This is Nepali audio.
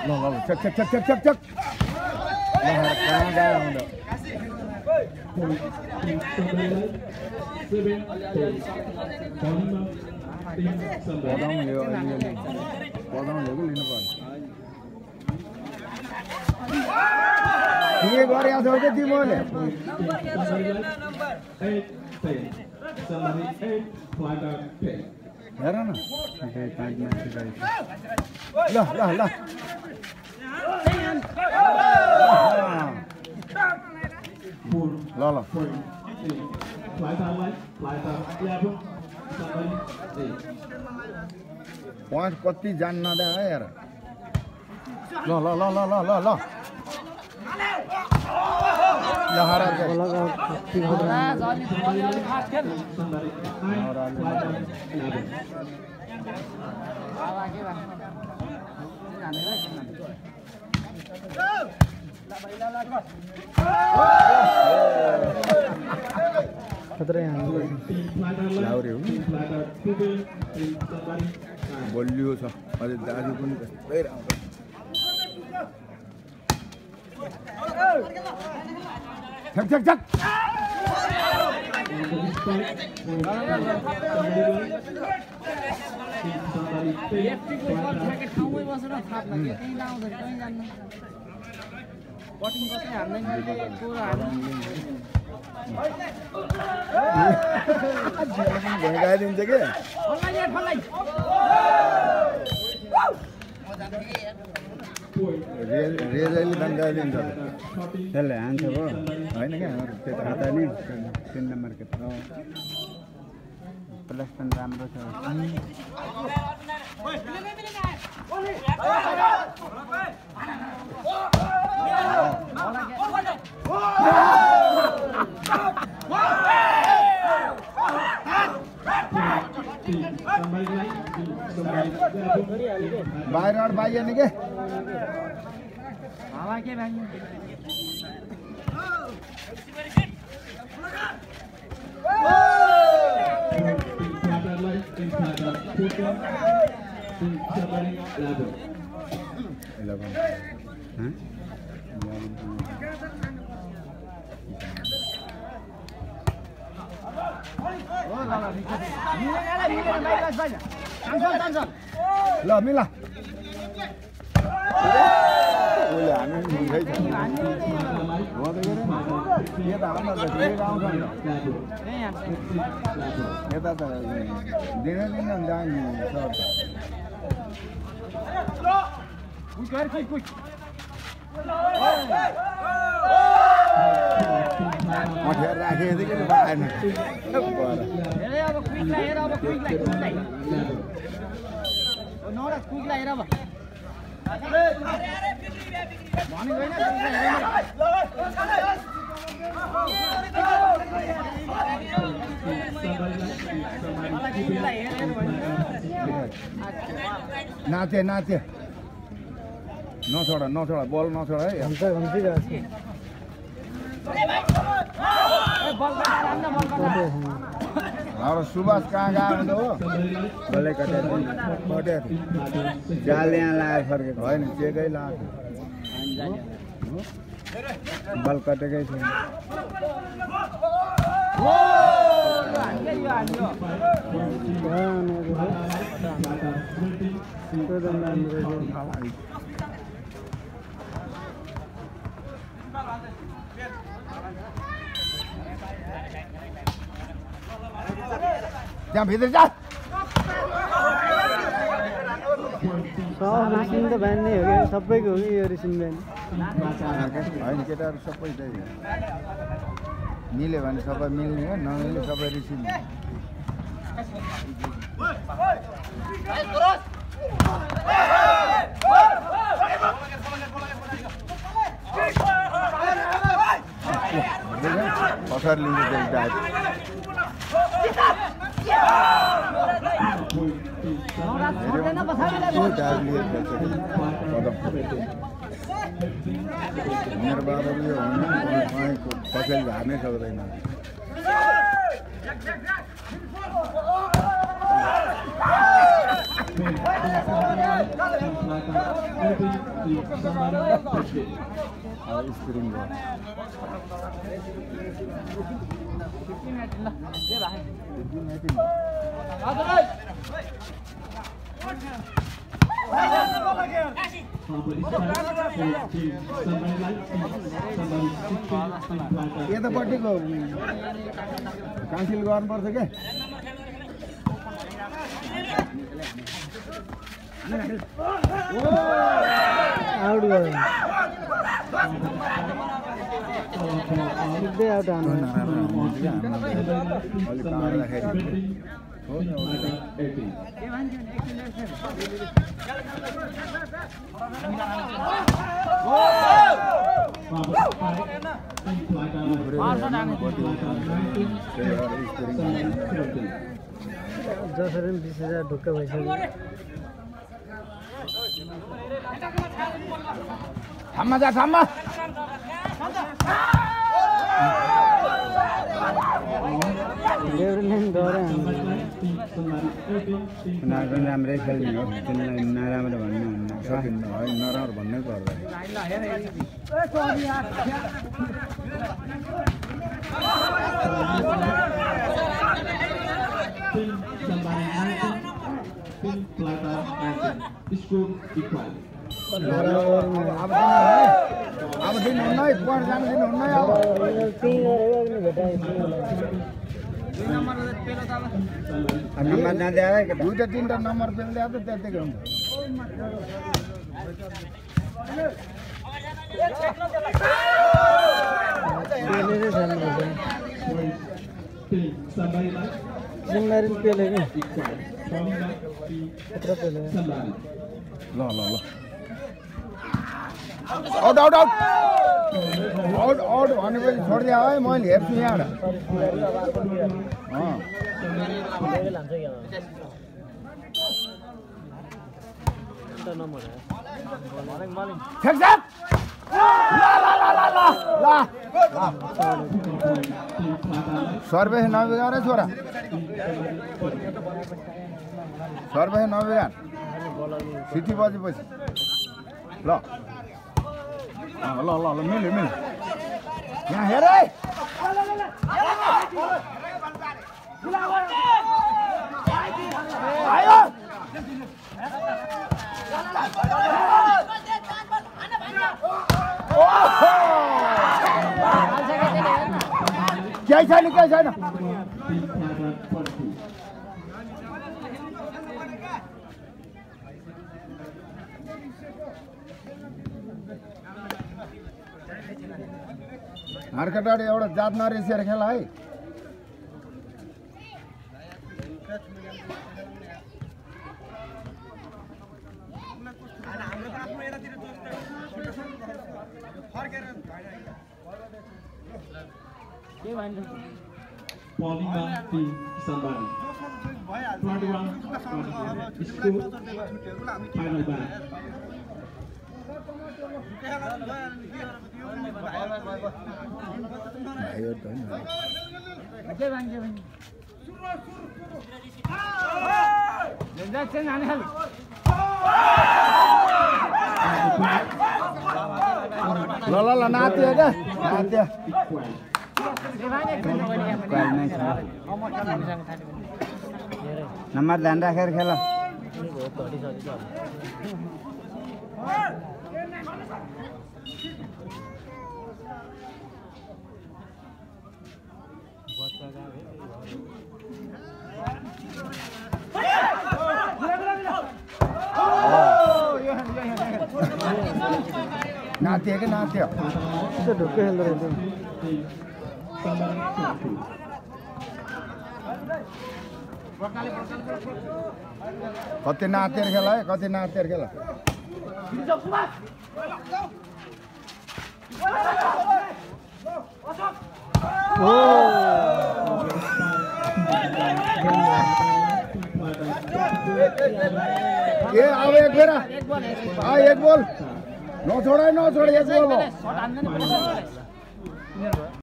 Lo, cek. Lah, kang dah udah. Potong lagi lini pun. Ini gua yang tahu di mana? Era na? Lah. Lah. Point कति जान्न दे यार ल हारा के खतरे हैं लाउरे हो बोलियो छ अझै दाजु पनि त्यस्तै राम्रो झक दिन्छ के रेजले दंगादिन्छ त्यसले हान्छ भयो हैन के त्यो त खाता नि 3 नम्बर के प्लस पनि राम्रो छ बाहर और बाहर नहीं के हवा के भाई ल मिला ओले हामी मिलै छ हो त गरे के त हाम्रो त के आउँछ नि यता त दिन जाने सर कुछ मठेर राखेको थियो कि भएन अब क्विकलाई हेर अब क्विकलाई नौरा क्विकलाई हेर अब भने गएन नाचे नछोडा बल नछोडा है हाम्रो सुभाष कहाँ गएको हो बलै कटेर जाल यहाँ लगाएर फर्केको होइन चेकै लगाएको बल कटेकै छैन त्यहाँ भित्र जा रिसिन त भ्यान नै हो कि सबैको हो कि यो रिसिन भ्यान होइन केटाहरू सबै त्यही मिल्यो भने सबै मिल्ने हो नमिल्यो सबै रिसिन पसर लिन्छ मेरो बाबाले यो कसैले झार्नै सक्दैन स्प्रिङ भयो यतापट्टिको क्यान्सल गर्नुपर्छ के आउट भयो आउट आउनु जसरी 20,000 ढुक्क भइसक्यो थाम्मा जा थाम्मा राम्रै खेल्ने हो तिमीलाई नराम्रो भन्ने हुन्न नराम्रो भन्नै पर्दैन अब दिनुहुन्न है पढ जानु दिनुहुन्न है अब नम्बर नदिए दुईटा तीनटा नम्बर पेल्दै त त्यतिकै हुन्छ sunari पेले नि कत्रो पेले ल ल ल out out out out out भनेपछि छोड्दिया है मैले हेर्छु यहाँबाट सर्वे नबिगार छोरा सर्वे नबिगार सिटी बजेपछि ल ल ल ल मिल्यो मिल्यो यहाँ हेर है आयो केही छैन केही छैन हर्कटाडी एउटा जात नरेसेर खेला है Polima di Sambari. 21 school final band. ल नाच्यो क्या नाच्यो नम्बर ध्यान राखेर खेल नाच्यो कि नाच्यो ढुक्कै खेल्दो रहेछ कति नाचेर खेला है कति नाचेर खेला ये अब एक बेरा एक बॉल नो छोड़ा एक बॉल